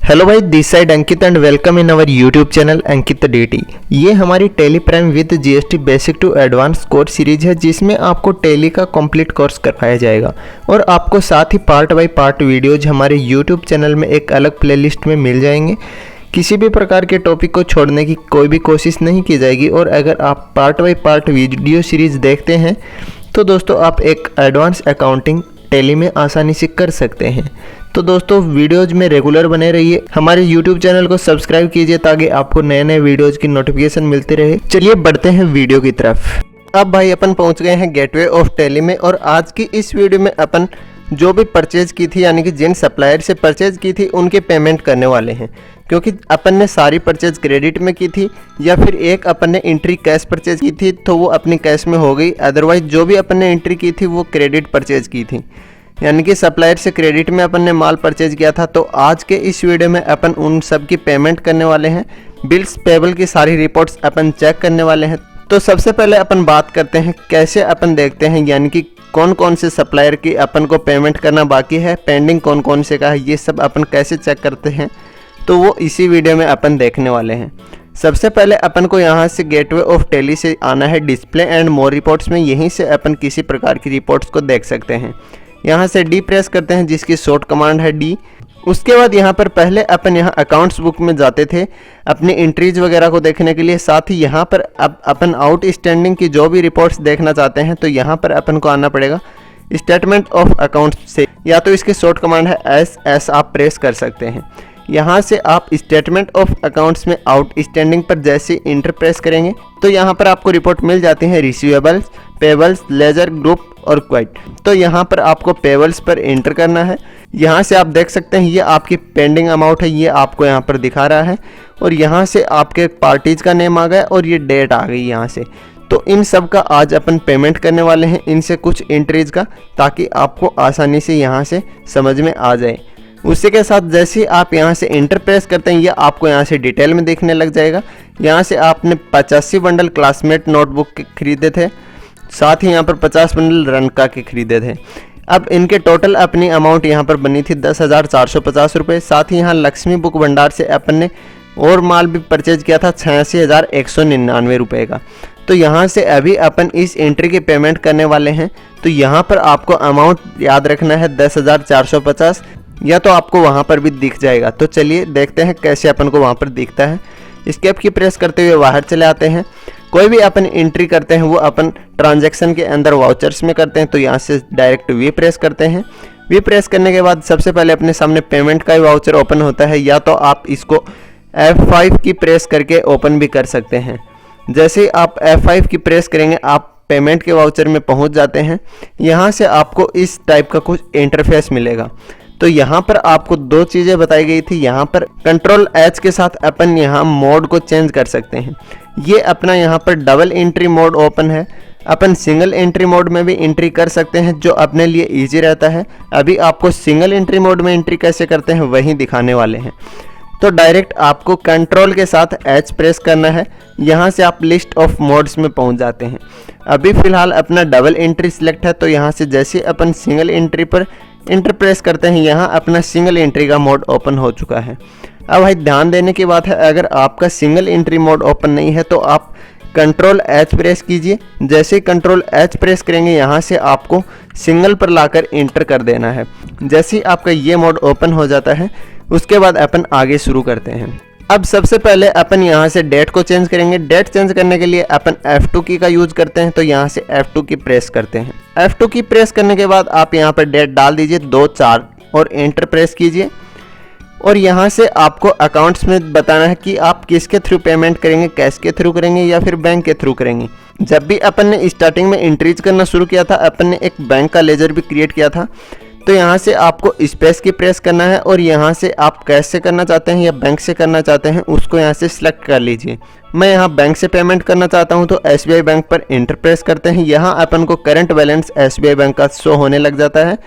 Hello भाई, this side Ankit and welcome in our YouTube channel Ankit DT. ये हमारी Tally prime with GST basic to advance course series है, जिसमें आपको टेली का कंप्लीट कोर्स करवाया जाएगा और आपको साथ ही पार्ट बाय पार्ट वीडियोज हमारे यूट्यूब चैनल में एक अलग प्लेलिस्ट में मिल जाएंगे। किसी भी प्रकार के टॉपिक को छोड़ने की कोई भी कोशिश नहीं की जाएगी और अगर आप part by part video series देखते हैं तो दोस्तों आप एक एडवांस अकाउंटिंग टेली में आसानी से कर सकते हैं। तो दोस्तों वीडियोज में रेगुलर बने रहिए, हमारे यूट्यूब चैनल को सब्सक्राइब कीजिए ताकि आपको नए नए वीडियोज की नोटिफिकेशन मिलती रहे। चलिए बढ़ते हैं वीडियो की तरफ। अब भाई अपन पहुंच गए हैं गेटवे ऑफ टेली में और आज की इस वीडियो में अपन जो भी परचेज की थी यानी कि जिन सप्लायर से परचेज की थी उनके पेमेंट करने वाले हैं, क्योंकि अपन ने सारी परचेज क्रेडिट में की थी या फिर एक अपन ने एंट्री कैश परचेज की थी तो वो अपनी कैश में हो गई। अदरवाइज जो भी अपन ने एंट्री की थी वो क्रेडिट परचेज की थी, यानी कि सप्लायर से क्रेडिट में अपन ने माल परचेज किया था। तो आज के इस वीडियो में अपन उन सब की पेमेंट करने वाले हैं। बिल्स पेबल की सारी रिपोर्ट्स अपन चेक करने वाले हैं। तो सबसे पहले अपन बात करते हैं कैसे अपन देखते हैं, यानी कि कौन कौन से सप्लायर की अपन को पेमेंट करना बाकी है, पेंडिंग कौन कौन से का है, ये सब अपन कैसे चेक करते हैं तो वो इसी वीडियो में अपन देखने वाले हैं। सबसे पहले अपन को यहाँ से गेटवे ऑफ टेली से आना है डिस्प्ले एंड मोर रिपोर्ट्स में। यहीं से अपन किसी प्रकार की रिपोर्ट्स को देख सकते हैं। यहाँ से डी प्रेस करते हैं जिसकी शॉर्ट कमांड है डी। उसके बाद यहाँ पर पहले अपन यहाँ अकाउंट्स बुक में जाते थे अपनी एंट्रीज वगैरह को देखने के लिए। साथ ही यहाँ पर अब अपन आउटस्टैंडिंग की जो भी रिपोर्ट्स देखना चाहते हैं तो यहाँ पर अपन को आना पड़ेगा स्टेटमेंट ऑफ अकाउंट्स से, या तो इसकी शॉर्ट कमांड है एस आप प्रेस कर सकते हैं। यहाँ से आप स्टेटमेंट ऑफ अकाउंट्स में आउटस्टैंडिंग पर जैसे इंटर प्रेस करेंगे तो यहाँ पर आपको रिपोर्ट मिल जाती है रिसीवेबल्स, पेबल्स, लेजर, ग्रुप और क्वाइट। तो यहाँ पर आपको पेबल्स पर एंटर करना है। यहाँ से आप देख सकते हैं ये आपकी पेंडिंग अमाउंट है, ये आपको यहाँ पर दिखा रहा है और यहाँ से आपके पार्टीज का नेम आ गया और ये डेट आ गई यहाँ से। तो इन सब का आज अपन पेमेंट करने वाले हैं, इनसे कुछ एंट्रीज का, ताकि आपको आसानी से यहाँ से समझ में आ जाए। उसी के साथ जैसे आप यहाँ से इंटर प्रेस करते हैं ये आपको यहाँ से डिटेल में देखने लग जाएगा। यहाँ से आपने 85 बंडल क्लासमेट नोटबुक के खरीदे थे, साथ ही यहाँ पर 50 बंडल रनका के खरीदे थे। अब इनके टोटल अपनी अमाउंट यहाँ पर बनी थी 10,450 रुपये। साथ ही यहाँ लक्ष्मी बुक भंडार से अपन ने और माल भी परचेज किया था 86,199 रुपये का। तो यहाँ से अभी अपन इस एंट्री की पेमेंट करने वाले हैं। तो यहाँ पर आपको अमाउंट याद रखना है 10,450, या तो आपको वहाँ पर भी दिख जाएगा। तो चलिए देखते हैं कैसे अपन को वहाँ पर दिखता है। एस्केप की प्रेस करते हुए बाहर चले आते हैं। कोई भी अपन एंट्री करते हैं वो अपन ट्रांजैक्शन के अंदर वाउचर्स में करते हैं, तो यहाँ से डायरेक्ट वी प्रेस करते हैं। वी प्रेस करने के बाद सबसे पहले अपने सामने पेमेंट का ही वाउचर ओपन होता है, या तो आप इसको F5 की प्रेस करके ओपन भी कर सकते हैं। जैसे ही आप F5 की प्रेस करेंगे आप पेमेंट के वाउचर में पहुँच जाते हैं। यहाँ से आपको इस टाइप का कुछ इंटरफेस मिलेगा। तो यहाँ पर आपको दो चीज़ें बताई गई थी। यहाँ पर कंट्रोल H के साथ अपन यहाँ मोड को चेंज कर सकते हैं। ये अपना यहाँ पर डबल एंट्री मोड ओपन है। अपन सिंगल एंट्री मोड में भी एंट्री कर सकते हैं जो अपने लिए इजी रहता है। अभी आपको सिंगल एंट्री मोड में एंट्री कैसे करते हैं वही दिखाने वाले हैं। तो डायरेक्ट आपको कंट्रोल के साथ H प्रेस करना है। यहाँ से आप लिस्ट ऑफ मोड्स में पहुँच जाते हैं। अभी फ़िलहाल अपना डबल एंट्री सिलेक्ट है, तो यहाँ से जैसे अपन सिंगल एंट्री पर इंटर प्रेस करते हैं यहाँ अपना सिंगल एंट्री का मोड ओपन हो चुका है। अब भाई ध्यान देने की बात है, अगर आपका सिंगल एंट्री मोड ओपन नहीं है तो आप कंट्रोल H प्रेस कीजिए। जैसे ही कंट्रोल H प्रेस करेंगे यहाँ से आपको सिंगल पर लाकर इंटर कर देना है। जैसे ही आपका ये मोड ओपन हो जाता है उसके बाद अपन आगे शुरू करते हैं। अब सबसे पहले अपन यहाँ से डेट को चेंज करेंगे। डेट चेंज करने के लिए अपन F2 की का यूज़ करते हैं, तो यहाँ से F2 की प्रेस करते हैं। F2 की प्रेस करने के बाद आप यहाँ पर डेट डाल दीजिए 2/4 और एंटर प्रेस कीजिए। और यहाँ से आपको अकाउंट्स में बताना है कि आप किसके थ्रू पेमेंट करेंगे, कैश के थ्रू करेंगे या फिर बैंक के थ्रू करेंगे। जब भी अपन ने स्टार्टिंग में एंट्रीज करना शुरू किया था अपन ने एक बैंक का लेजर भी क्रिएट किया था। तो यहाँ से आपको स्पेस की प्रेस करना है और यहाँ से आप कैश से करना चाहते हैं या बैंक से करना चाहते हैं उसको यहाँ से सिलेक्ट कर लीजिए। मैं यहाँ बैंक से पेमेंट करना चाहता हूँ तो SBI बैंक पर इंटर प्रेस करते हैं। यहाँ अपन को करंट बैलेंस SBI बैंक का शो होने लग जाता है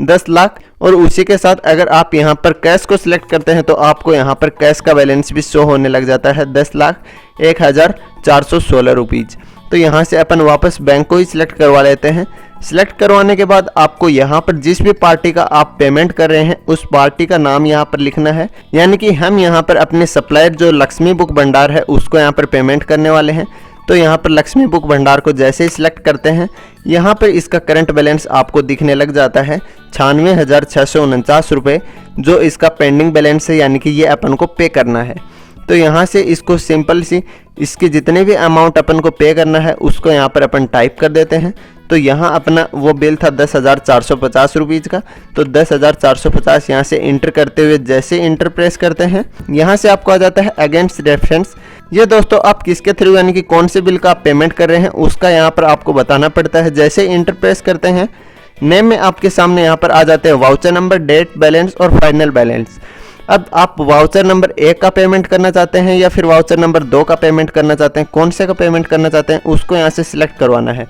10 लाख। और उसी के साथ अगर आप यहाँ पर कैश को सिलेक्ट करते हैं तो आपको यहाँ पर कैश का बैलेंस भी शो होने लग जाता है 10,01,416 रुपीज़। तो यहाँ से अपन वापस बैंक को ही सिलेक्ट करवा लेते हैं। सिलेक्ट करवाने के बाद आपको यहाँ पर जिस भी पार्टी का आप पेमेंट कर रहे हैं उस पार्टी का नाम यहाँ पर लिखना है। यानी कि हम यहाँ पर अपने सप्लायर जो लक्ष्मी बुक भंडार है उसको यहाँ पर पेमेंट करने वाले हैं। तो यहाँ पर लक्ष्मी बुक भंडार को जैसे ही सिलेक्ट करते हैं, यहाँ पर इसका करंट बैलेंस आपको दिखने लग जाता है 96,649 रुपये, जो इसका पेंडिंग बैलेंस है, यानी कि ये अपन को पे करना है। तो यहाँ से इसको सिंपल सी इसके जितने भी अमाउंट अपन को पे करना है उसको यहाँ पर अपन टाइप कर देते हैं। तो यहाँ अपना वो बिल था 10,450 रुपीज़ का, तो 10,450 यहाँ से इंटर करते हुए जैसे इंटर प्रेस करते हैं, यहाँ से आपको आ जाता है अगेंस्ट रेफरेंस। ये दोस्तों आप किसके थ्रू यानी कि कौन से बिल का आप पेमेंट कर रहे हैं उसका यहाँ पर आपको बताना पड़ता है। जैसे इंटर प्रेस करते हैं, नेम में आपके सामने यहाँ पर आ जाते हैं वाउचर नंबर, डेट, बैलेंस और फाइनल बैलेंस। अब आप वाउचर नंबर 1 का पेमेंट करना चाहते हैं या फिर वाउचर नंबर 2 का पेमेंट करना चाहते हैं, कौन से का पेमेंट करना चाहते हैं उसको यहाँ से सिलेक्ट करवाना है।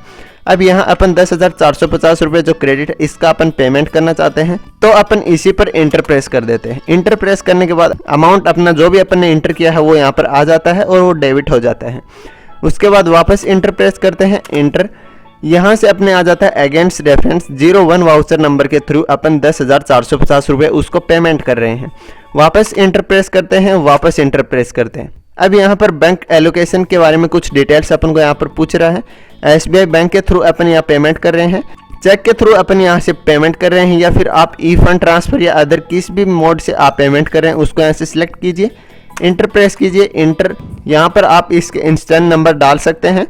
अब यहाँ अपन 10,450 रुपये जो क्रेडिट है इसका अपन पेमेंट करना चाहते हैं, तो अपन इसी पर इंटर प्रेस कर देते हैं। इंटर प्रेस करने के बाद अमाउंट अपना जो भी अपन ने इंटर किया है वो यहाँ पर आ जाता है और वो डेबिट हो जाता है। उसके बाद वापस इंटर प्रेस करते हैं, इंटर, यहाँ से अपने आ जाता है अगेंस्ट रेफरेंस 01 वाउचर नंबर के थ्रू अपन 10,450 रुपये उसको पेमेंट कर रहे हैं। वापस इंटर प्रेस करते हैं, वापस इंटर प्रेस करते हैं। अब यहाँ पर बैंक एलोकेशन के बारे में कुछ डिटेल्स अपन को यहाँ पर पूछ रहा है। SBI बैंक के थ्रू अपन यहाँ पेमेंट कर रहे हैं, चेक के थ्रू अपन यहाँ से पेमेंट कर रहे हैं, या फिर आप ई फंड ट्रांसफर या अदर किस भी मोड से आप पेमेंट कर रहे हैं उसको यहाँ से सिलेक्ट कीजिए, इंटर प्रेस कीजिए, इंटर। यहाँ पर आप इसके इंस्टेंट नंबर डाल सकते हैं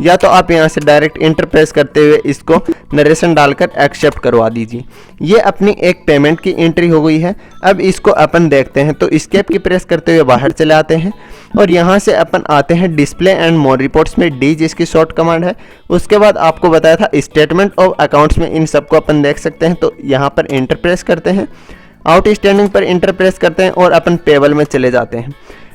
या तो आप यहाँ से डायरेक्ट इंटर प्रेस करते हुए इसको नरेशन डालकर एक्सेप्ट करवा दीजिए। ये अपनी एक पेमेंट की एंट्री हो गई है। अब इसको अपन देखते हैं, तो एस्केप की प्रेस करते हुए बाहर चले आते हैं और यहाँ से अपन आते हैं डिस्प्ले एंड मोर रिपोर्ट्स में, डी जिसकी शॉर्ट कमांड है। उसके बाद आपको बताया था स्टेटमेंट ऑफ अकाउंट्स में इन सबको अपन देख सकते हैं। तो यहाँ पर इंटर प्रेस करते हैं, आउटस्टैंडिंग पर इंटर प्रेस करते हैं और अपन पेबल में चले जाते हैं।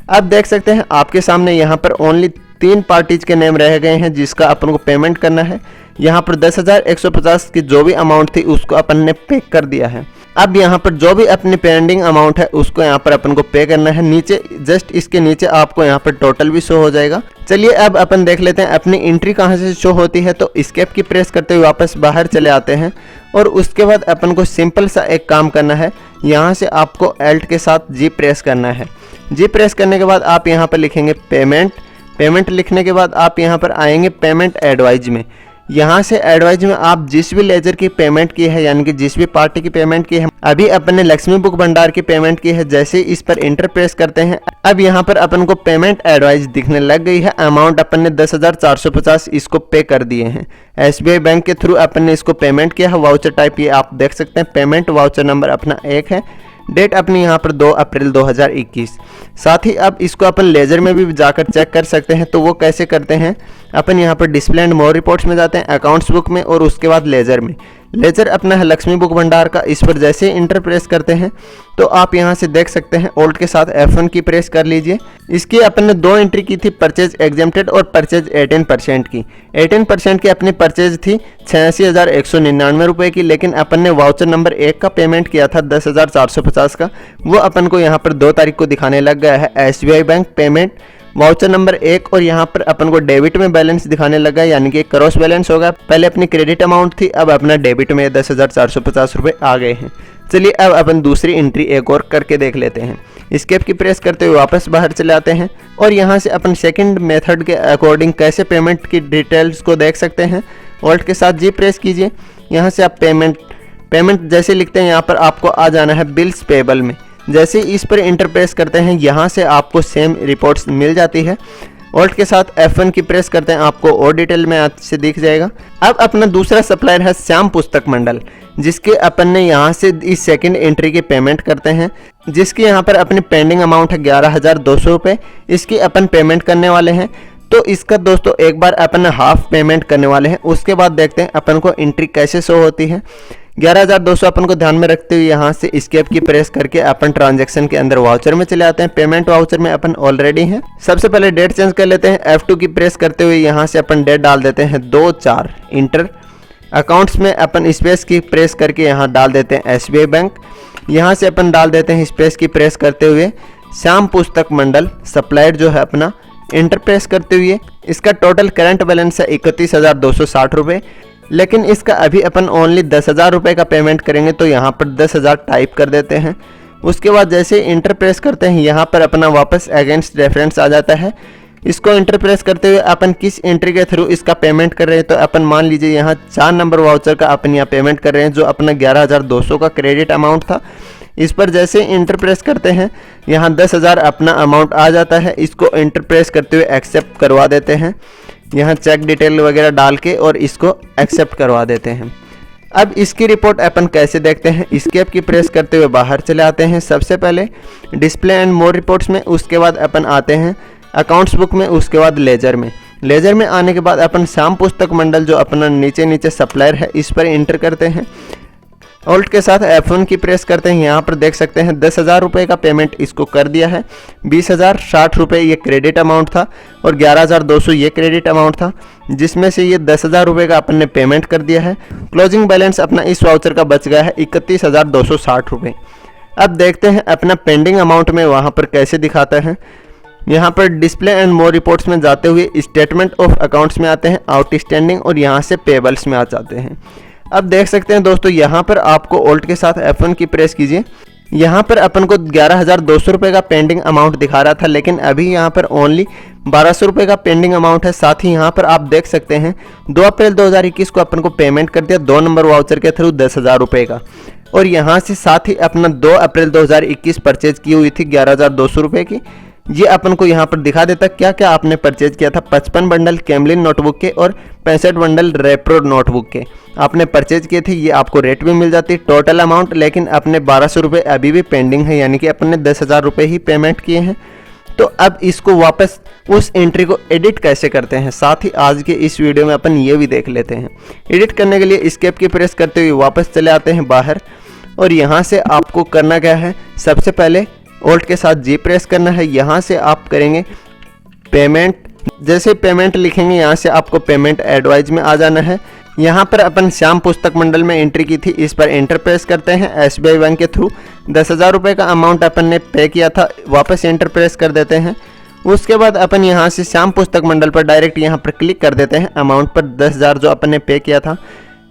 अब देख सकते हैं आपके सामने यहाँ पर ओनली 3 पार्टीज के नेम रह गए हैं जिसका अपन को पेमेंट करना है। यहाँ पर 10,150 की जो भी अमाउंट थी उसको अपन ने पे कर दिया है। अब यहाँ पर जो भी अपनी पेंडिंग अमाउंट है उसको यहाँ पर अपन को पे करना है। नीचे जस्ट इसके नीचे आपको यहाँ पर टोटल भी शो हो जाएगा। चलिए अब अपन देख लेते हैं अपनी एंट्री कहाँ से शो होती है। तो एस्केप की प्रेस करते हुए वापस बाहर चले आते हैं और उसके बाद अपन को सिंपल सा एक काम करना है। यहाँ से आपको एल्ट के साथ जी प्रेस करना है। जी प्रेस करने के बाद आप यहाँ पर लिखेंगे पेमेंट। पेमेंट लिखने के बाद आप यहाँ पर आएंगे पेमेंट एडवाइज में। यहाँ से एडवाइज में आप जिस भी लेजर की पेमेंट की है, यानी कि जिस भी पार्टी की पेमेंट की है, अभी अपन ने लक्ष्मी बुक भंडार की पेमेंट की है, जैसे इस पर इंटर प्रेस करते हैं अब यहाँ पर अपन को पेमेंट एडवाइज दिखने लग गई है। अमाउंट अपन ने 10,450 इसको पे कर दिए हैं। SBI बैंक के थ्रू अपन ने इसको पेमेंट किया है। वाउचर टाइप ये आप देख सकते हैं, पेमेंट वाउचर नंबर अपना 1 है, डेट अपनी यहाँ पर 2 अप्रैल 2021। साथ ही अब इसको अपन लेजर में भी जाकर चेक कर सकते हैं। तो वो कैसे करते हैं, अपन यहाँ पर डिस्प्ले एंड मोर रिपोर्ट्स में जाते हैं, अकाउंट्स बुक में और उसके बाद लेजर में। लेजर अपना है लक्ष्मी बुक भंडार का, इस पर जैसे ही इंटर प्रेस करते हैं तो आप यहाँ से देख सकते हैं ऑल्ट के साथ F1 की प्रेस कर लीजिए। इसकी अपन ने 2 एंट्री की थी, परचेज एग्जेम्प्टेड और परचेज 18% की। 18% की अपनी परचेज थी 86,199 रुपये की, लेकिन अपन ने वाउचर नंबर 1 का पेमेंट किया था 10,450 का, वो अपन को यहाँ पर 2 तारीख को दिखाने लग गया है। SBI bank payment voucher number 1 और यहाँ पर अपन को डेबिट में बैलेंस दिखाने लगा, यानी कि क्रॉस बैलेंस होगा। पहले अपनी क्रेडिट अमाउंट थी, अब अपना डेबिट में 10,450 रुपये आ गए हैं। चलिए अब अपन दूसरी एंट्री एक और करके देख लेते हैं। एस्केप की प्रेस करते हुए वापस बाहर चले आते हैं और यहाँ से अपन सेकंड मेथड के अकॉर्डिंग कैसे पेमेंट की डिटेल्स को देख सकते हैं। ऑल्ट के साथ जी प्रेस कीजिए। यहाँ से आप पेमेंट जैसे लिखते हैं यहाँ पर आपको आ जाना है बिल्स पेबल में। जैसे इस पर इंटर प्रेस करते हैं यहाँ से आपको सेम रिपोर्ट्स मिल जाती है। ऑल्ट के साथ F1 की प्रेस करते हैं, आपको और डिटेल में से दिख जाएगा। अब अपना दूसरा सप्लायर है श्याम पुस्तक मंडल, जिसके अपन ने यहाँ से इस सेकंड एंट्री की पेमेंट करते हैं, जिसकी यहाँ पर अपनी पेंडिंग अमाउंट है 11,200 रुपये। इसकी अपन पेमेंट करने वाले हैं। तो इसका दोस्तों एक बार अपन हाफ पेमेंट करने वाले हैं, उसके बाद देखते हैं अपन को एंट्री कैसे शो होती है। 11,200 अपन को ध्यान में रखते हुए यहाँ से एस्केप की प्रेस करके अपन ट्रांजैक्शन के अंदर वाउचर में चले आते हैं। पेमेंट वाउचर में अपन ऑलरेडी हैं। सबसे पहले डेट चेंज कर लेते हैं। F2 की प्रेस करते हुए यहाँ से अपन डेट डाल देते हैं 2/4। इंटर अकाउंट्स में अपन स्पेस की प्रेस करके यहाँ डाल देते हैं SBI बैंक। यहाँ से अपन डाल देते हैं स्पेस की प्रेस करते हुए श्याम पुस्तक मंडल सप्लायर जो है अपना। इंटर प्रेस करते हुए इसका टोटल करंट बैलेंस है 31,260 रुपये, लेकिन इसका अभी अपन ओनली 10,000 रुपये का पेमेंट करेंगे तो यहाँ पर 10,000 टाइप कर देते हैं। उसके बाद जैसे इंटर प्रेस करते हैं यहाँ पर अपना वापस अगेंस्ट रेफरेंस आ जाता है। इसको इंटर प्रेस करते हुए अपन किस एंट्री के थ्रू इसका पेमेंट कर रहे हैं, तो अपन मान लीजिए यहाँ 4 नंबर वाउचर का अपन यहाँ पेमेंट कर रहे हैं जो अपना 11,200 का क्रेडिट अमाउंट था। इस पर जैसे इंटर प्रेस करते हैं यहाँ 10,000 अपना अमाउंट आ जाता है। इसको इंटर प्रेस करते हुए एक्सेप्ट करवा देते हैं, यहाँ चेक डिटेल वगैरह डाल के और इसको एक्सेप्ट करवा देते हैं। अब इसकी रिपोर्ट अपन कैसे देखते हैं, एस्केप की प्रेस करते हुए बाहर चले आते हैं सबसे पहले डिस्प्ले एंड मोर रिपोर्ट्स में। उसके बाद अपन आते हैं अकाउंट्स बुक में, उसके बाद लेजर में। लेजर में आने के बाद अपन श्याम पुस्तक मंडल जो अपना नीचे सप्लायर है इस पर इंटर करते हैं। ऑल्ट के साथ F1 की प्रेस करते हैं। यहाँ पर देख सकते हैं 10,000 रुपये का पेमेंट इसको कर दिया है। 20,060 रुपये ये क्रेडिट अमाउंट था और 11,200 ये क्रेडिट अमाउंट था, जिसमें से ये 10,000 रुपये का अपन ने पेमेंट कर दिया है। क्लोजिंग बैलेंस अपना इस वाउचर का बच गया है 31,260 रुपये। अब देखते हैं अपना पेंडिंग अमाउंट में वहाँ पर कैसे दिखाता है। यहाँ पर डिस्प्ले एंड मोर रिपोर्ट्स में जाते हुए स्टेटमेंट ऑफ अकाउंट्स में आते हैं, आउटस्टैंडिंग और यहाँ से पेबल्स में आ जाते हैं। अब देख सकते हैं दोस्तों यहाँ पर आपको ऑल्ट के साथ F1 की प्रेस कीजिए। यहाँ पर अपन को 11,200 रुपये का पेंडिंग अमाउंट दिखा रहा था, लेकिन अभी यहाँ पर ओनली 1,200 रुपये का पेंडिंग अमाउंट है। साथ ही यहाँ पर आप देख सकते हैं 2 अप्रैल 2021 को अपन को पेमेंट कर दिया 2 नंबर वाउचर के थ्रू 10,000 रुपये का, और यहाँ से साथ ही अपना 2 अप्रैल 2021 परचेज की हुई थी 11,200 रुपये की। ये अपन को यहाँ पर दिखा देता क्या क्या आपने परचेज किया था। 55 बंडल कैमलिन नोटबुक के और 65 बंडल रेप्रो नोटबुक के आपने परचेज किए थे। ये आपको रेट भी मिल जाती टोटल अमाउंट, लेकिन अपने 1,200 रुपये अभी भी पेंडिंग है, यानी कि अपने 10,000 रुपये ही पेमेंट किए हैं। तो अब इसको वापस उस एंट्री को एडिट कैसे करते हैं, साथ ही आज के इस वीडियो में अपन ये भी देख लेते हैं। एडिट करने के लिए एस्केप की प्रेस करते हुए वापस चले आते हैं बाहर, और यहाँ से आपको करना क्या है, सबसे पहले ऑल्ट के साथ जी प्रेस करना है। यहाँ से आप करेंगे पेमेंट, जैसे पेमेंट लिखेंगे यहाँ से आपको पेमेंट एडवाइज में आ जाना है। यहाँ पर अपन श्याम पुस्तक मंडल में एंट्री की थी, इस पर एंटर प्रेस करते हैं। SBI बैंक के थ्रू 10,000 रुपये का अमाउंट अपन ने पे किया था, वापस एंटर प्रेस कर देते हैं। उसके बाद अपन यहाँ से श्याम पुस्तक मंडल पर डायरेक्ट यहाँ पर क्लिक कर देते हैं अमाउंट पर 10,000 जो अपन ने पे किया था,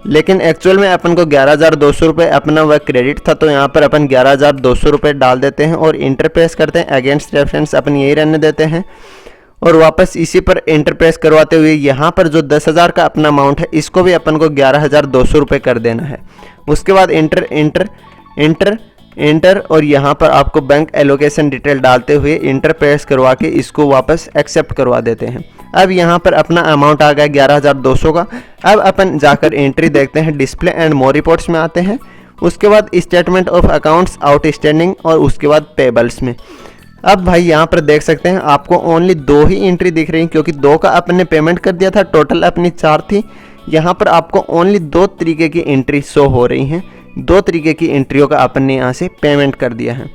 लेकिन एक्चुअल में अपन को 11,200 रुपये अपना वह क्रेडिट था, तो यहाँ पर अपन 11,200 रुपये डाल देते हैं और इंटर प्रेस करते हैं। अगेंस्ट रेफरेंस अपन यही रहने देते हैं और वापस इसी पर इंटर प्रेस करवाते हुए यहाँ पर जो 10,000 का अपना अमाउंट है इसको भी अपन को 11,200 रुपये कर देना है। उसके बाद इंटर इंटर इंटर इंटर और यहाँ पर आपको बैंक एलोकेशन डिटेल डालते हुए इंटर प्रेस करवा के इसको वापस एक्सेप्ट करवा देते हैं। अब यहाँ पर अपना अमाउंट आ गया 11,200 का। अब अपन जाकर एंट्री देखते हैं, डिस्प्ले एंड मोर रिपोर्ट्स में आते हैं। उसके बाद स्टेटमेंट ऑफ अकाउंट्स, आउटस्टैंडिंग और उसके बाद पेबल्स में। अब भाई यहाँ पर देख सकते हैं आपको ओनली 2 ही एंट्री दिख रही हैं, क्योंकि 2 का अपन ने पेमेंट कर दिया था, टोटल अपनी 4 थी। यहाँ पर आपको ओनली 2 तरीके की एंट्री शो हो रही हैं, 2 तरीके की एंट्रियों का अपन ने यहाँ से पेमेंट कर दिया है।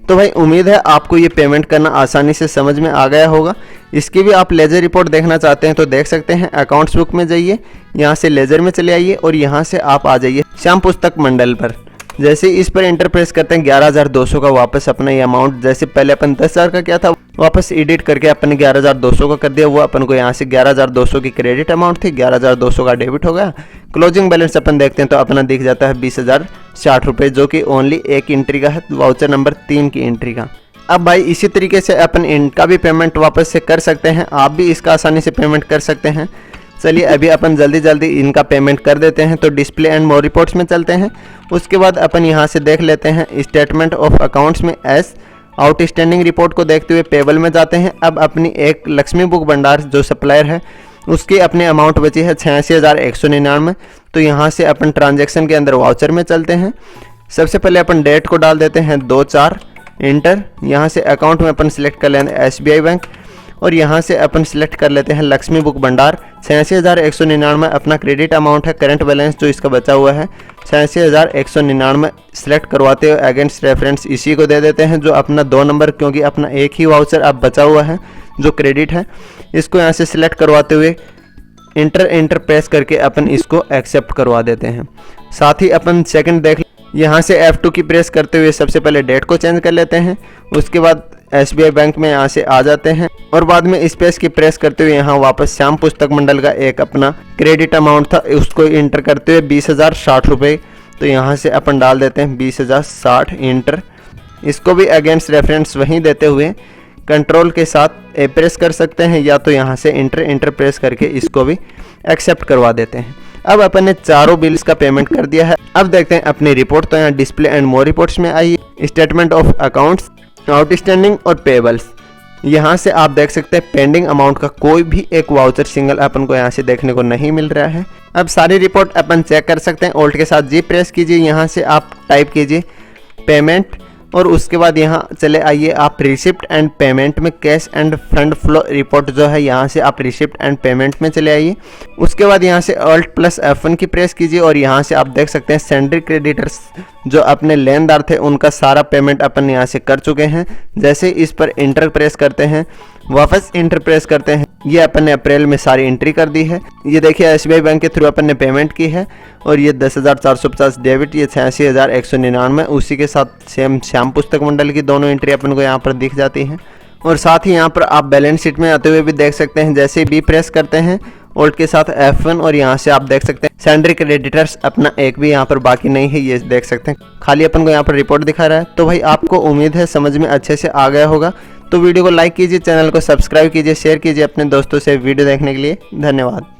तो भाई उम्मीद है आपको ये पेमेंट करना आसानी से समझ में आ गया होगा। इसकी भी आप लेजर रिपोर्ट देखना चाहते हैं तो देख सकते हैं, अकाउंट्स बुक में जाइए, यहाँ से लेजर में चले आइए और यहाँ से आप आ जाइए श्याम पुस्तक मंडल पर। जैसे इस पर इंटर प्रेस करते हैं 11,200 का वापस अपना ये अमाउंट, जैसे पहले अपन 10,000 का किया था वापस एडिट करके अपन ने 11,200 का कर दिया, वो अपन को यहाँ से 11,200 की क्रेडिट अमाउंट थी, 11,200 का डेबिट हो गया। क्लोजिंग बैलेंस अपन देखते हैं तो अपना दिख जाता है 20,060 रुपये, जो कि ओनली एक एंट्री का है, वाउचर नंबर 3 की एंट्री का। अब भाई इसी तरीके से अपन इनका भी पेमेंट वापस से कर सकते हैं, आप भी इसका आसानी से पेमेंट कर सकते हैं। चलिए अभी अपन जल्दी इनका पेमेंट कर देते हैं। तो डिस्प्ले एंड मोर रिपोर्ट्स में चलते हैं। उसके बाद अपन यहाँ से देख लेते हैं स्टेटमेंट ऑफ अकाउंट्स में एस आउटस्टैंडिंग रिपोर्ट को देखते हुए पेबल में जाते हैं। अब अपनी एक लक्ष्मी बुक भंडार जो सप्लायर है उसकी अपने अमाउंट बची है 86,199। तो यहाँ से अपन ट्रांजैक्शन के अंदर वाउचर में चलते हैं। सबसे पहले अपन डेट को डाल देते हैं 2/4 इंटर। यहाँ से अकाउंट में अपन सिलेक्ट कर लेंगे SBI बैंक और यहाँ से अपन सिलेक्ट कर लेते हैं लक्ष्मी बुक भंडार। 86,199 अपना क्रेडिट अमाउंट है। करंट बैलेंस जो इसका बचा हुआ है 86,199 सिलेक्ट करवाते हुए अगेंस्ट रेफरेंस इसी को दे देते हैं, जो अपना 2 नंबर, क्योंकि अपना एक ही वाउचर अब बचा हुआ है जो क्रेडिट है, इसको यहाँ से सिलेक्ट करवाते हुए इंटर प्रेस करके अपन इसको एक्सेप्ट करवा देते हैं। साथ ही अपन सेकंड देख, यहाँ से F2 की प्रेस करते हुए सबसे पहले डेट को चेंज कर लेते हैं। उसके बाद SBI बैंक में यहाँ से आ जाते हैं और बाद में स्पेस की प्रेस करते हुए यहाँ वापस श्याम पुस्तक मंडल का एक अपना क्रेडिट अमाउंट था, उसको इंटर करते हुए 20,060 रुपये। तो यहाँ से अपन डाल देते हैं 20,060 इंटर। इसको भी अगेंस्ट रेफरेंस वहीं देते हुए कंट्रोल के साथ ए प्रेस कर सकते हैं, या तो यहाँ से इंटर प्रेस करके इसको भी एक्सेप्ट करवा देते हैं। अब अपन ने चारों बिल्स का पेमेंट कर दिया है। अब देखते हैं अपनी रिपोर्ट। तो यहाँ डिस्प्ले एंड मोर रिपोर्ट्स में आइए, स्टेटमेंट ऑफ अकाउंट्स, आउटस्टैंडिंग और पेबल्स। यहाँ से आप देख सकते हैं पेंडिंग अमाउंट का कोई भी एक वाउचर सिंगल अपन को यहाँ से देखने को नहीं मिल रहा है। अब सारी रिपोर्ट अपन चेक कर सकते हैं। ऑल्ट के साथ जी प्रेस कीजिए, यहाँ से आप टाइप कीजिए पेमेंट और उसके बाद यहाँ चले आइए आप रिसिप्ट एंड पेमेंट में, cash end fund flow report जो है यहाँ से आप रिसिप्ट एंड पेमेंट में चले आइए। उसके बाद यहाँ से Alt + F1 की प्रेस कीजिए और यहाँ से आप देख सकते हैं सेंड्री क्रेडिटर्स जो अपने लेनदार थे उनका सारा पेमेंट अपन यहाँ से कर चुके हैं। जैसे इस पर इंटर प्रेस करते हैं, वापस इंटर प्रेस करते हैं, ये अपन ने अप्रैल में सारी एंट्री कर दी है। ये देखिए SBI बैंक के थ्रू अपन ने पेमेंट की है और ये 10,450 डेबिट, ये 86,199, उसी के साथ सेम श्याम पुस्तक मंडल की दोनों एंट्री अपन को यहाँ पर दिख जाती हैं। और साथ ही यहाँ पर आप बैलेंस शीट में आते हुए भी देख सकते हैं। जैसे बी प्रेस करते हैं Alt के साथ F1 और यहाँ से आप देख सकते हैं सेंड्री क्रेडिटर्स अपना एक भी यहाँ पर बाकी नहीं है, ये देख सकते हैं, खाली अपन को यहाँ पर रिपोर्ट दिखा रहा है। तो भाई आपको उम्मीद है समझ में अच्छे से आ गया होगा। तो वीडियो को लाइक कीजिए, चैनल को सब्सक्राइब कीजिए, शेयर कीजिए अपने दोस्तों से। वीडियो देखने के लिए धन्यवाद।